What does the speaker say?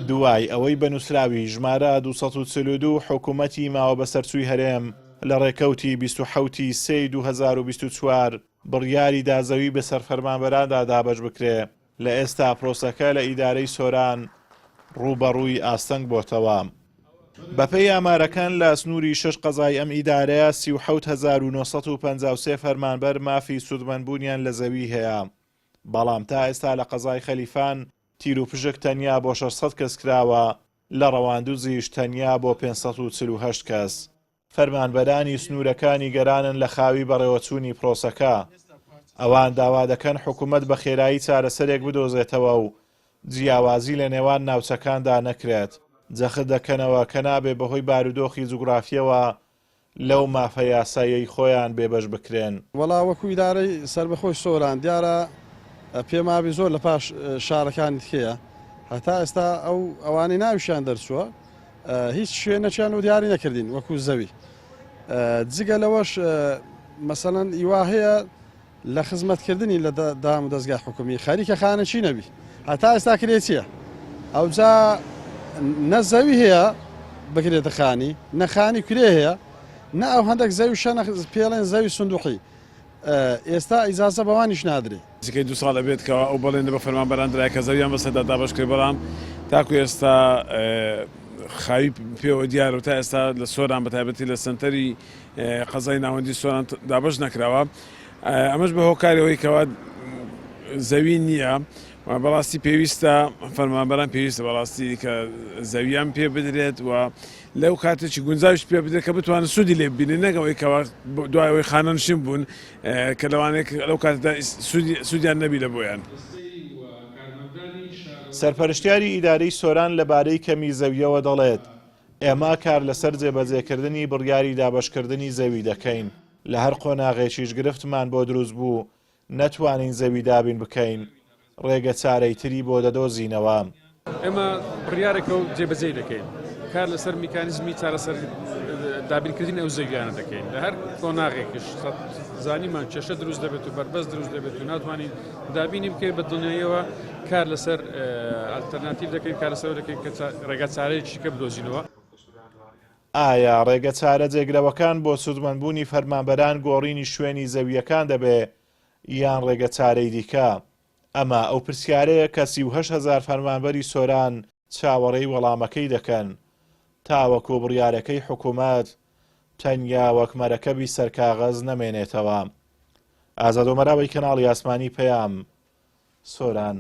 دوای ئەوەی بەنووسراوی ژمارە 242 حکوومەتی ماوە بەسەرچووی هەرێم لە ڕێکەوتی 27 سەی 2024 بڕیاری دازەوی بەسەر فەرمانبەراندا دابەش بکرێ لە ئێستا پرۆسەکە لە ئیدارەی سۆران ڕوبەڕووی ئاستەنگ بۆتەوە. بەپێی ئامارەکان لە سنووری 6 قەزای ئەم ئیدارەیە 37953 فەرمانبەر مافی سودمەندبوونیان لە زەوی هەیە، بەڵام تا ئێستا لە قەزای خەلیفان تیر و پژک تەنیا بۆ 600 کەس کراوە، لە ڕەواندوزیش تەنیا بۆ 548 کەس. فەرمانبەرانی سنوورەکانی گەرانن لە خاوی بەڕێوەچوونی پرۆسەکە. ئەوان داوا دەکەن حکوومەت بە خێرایی چارەسەرێک بدۆزێتەوە و جیاوازی لە نێوان ناوچەکاندا نەکرێت. جەخت دەکەنەوە کە نابێ بەهۆی بارودۆخی جوگرافیەوە لەو مافە یاساییەی خۆیان بێبەش بکرێن. وەڵا وەکو ئیدارەی سربەخۆی سۆران دیارە پێماوی زۆر لە پاش شارەکانی تکەیە، هەتا ئێستا ئەوانەی ناویشیان دەرچووە هیچ شوێنەچیان و دیاری نەکردین وەکو زەوی. جگە لەوەش مەسەڵەن ئیوا هەیە لە خزمەتکردنی لە دام و دەستگای حکومی خەریکە خانەچی نەبی، هەتا ئێستا کرێ چییە؟ ئەوجا نەزەوی هەیە بکرێتە خانی، نەخانی کرێ هەیە، نە ئەو هەندێک زەوی شەنە پێڵێن زەوی سندوقی. ئێستا ئیجازە بەوانیش نادرێ. زیکەی 2 ساڵ دەبێتکەوە ئەو بەڵێن بە فەرمانبەران درای کە زەویان بەسەردا دابەشکرێ، بەڵام تاکو ئێستا خاوی پێوە دیارە و تا ئێستا لە سۆران بەتایبەتی لە سنتەری قەزای ناوەندی سۆران دابەش نەکراوە. ئەمەش بە هۆکارەوەی کەوا زەوی نییە، بەڕاستی پێویستە فەرمانبەران پێویستە بەڕاستی کە زەویان پێ بدرێت و لەو کاتێکی گونجاویش پێ بدرێت کە بتوانن سوودی لێ ببینن، نەگەوەی کەوا دوایەوەی خانەنشین بوون کە لەوانەیە لەو کاتدا سوودیان نەبی لە بۆیان. سەرپەرشتیاری ئیدارەی سۆران لەبارەی کەمی زەویەوە دەڵێت ئێمە کار لەسەر جێبەجێکردنی بڕیاری دابەشکردنی زەوی دەکەین. لە هەر قۆناغێکیش گرفتمان بۆ دروست بوو نەتوانین زەوی دابین بکەین، ڕێگە چارەی تری بۆ دەدۆزینەوە. ئێمە بڕیارێکە و جێبەجێ دەکەین، کار لەسەر میکانیزمی چارەسەر دابینکردنی ئەو زەویانە دەکەین. لە هەر قۆناغێکیش زانیمان کێشە دروست دەبێت و بەربەست دروست دەبێت و ناتوانین دابینی بکەین بە دڵنیاییەوە کار لەسەر ئالتەرناتیڤ دەکەین، کار لەسەر دەکەین کە ڕێگە چارەیەکی کە بدۆزینەوە. ئایا ڕێگە چارە جێگرەوەکان بۆ سودمەندبوونی فەرمانبەران گۆڕینی شوێنی زەویەکان دەبێ یان ڕێگە چارەی دیکە؟ ئەمە ئەو پرسیارەیە کە 38,000 فەرمانبەری سۆران چاوەڕێی وەڵامەکەی دەکەن تاوەکو بڕیارەکەی حکوومەت تەنیا وەک مەرەکەبی سەرکاغەز نەمێنێتەوە. ئازاد ئۆمەراوی کەناڵی ئاسمانی پەیام، سۆران.